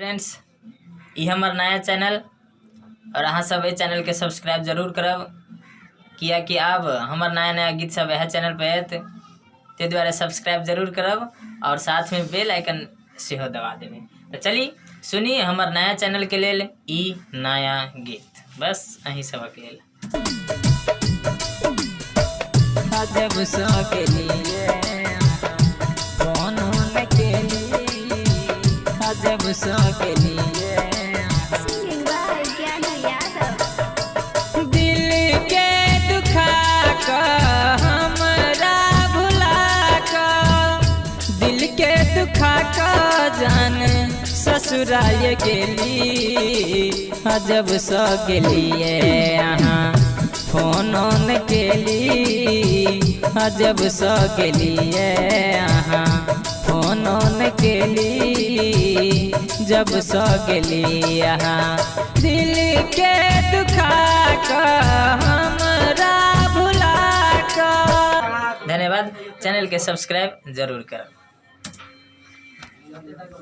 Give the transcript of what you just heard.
Friends, ये हमार नया चैनल और अहाँ सब इस चैनल के सब्सक्राइब जरूर करब, किया कि अब हमार नया नया गीत सब यह चैनल पे आयत, ते द्वारा सब्सक्राइब जरूर करब और साथ में बेल आइकन सेहो दबा देवे। तो चलिए सुनिए हमार नया चैनल के लेल ई नया गीत, बस अहीं सबक लेल। जब सो के लिए फोन के लिए, जब सो के लिए दिल के दुखा कर हमरा भुला कर, दिल के दुखा कर जान ससुराल गेली, जब सो गेलिए यहाँ फोन के लिए, जब सो गेलिए यहाँ फोन के लिए, जब सो गेलिए यहाँ दिल के दुखा कर हमरा भुला कर। धन्यवाद। चैनल के सब्सक्राइब जरूर करें।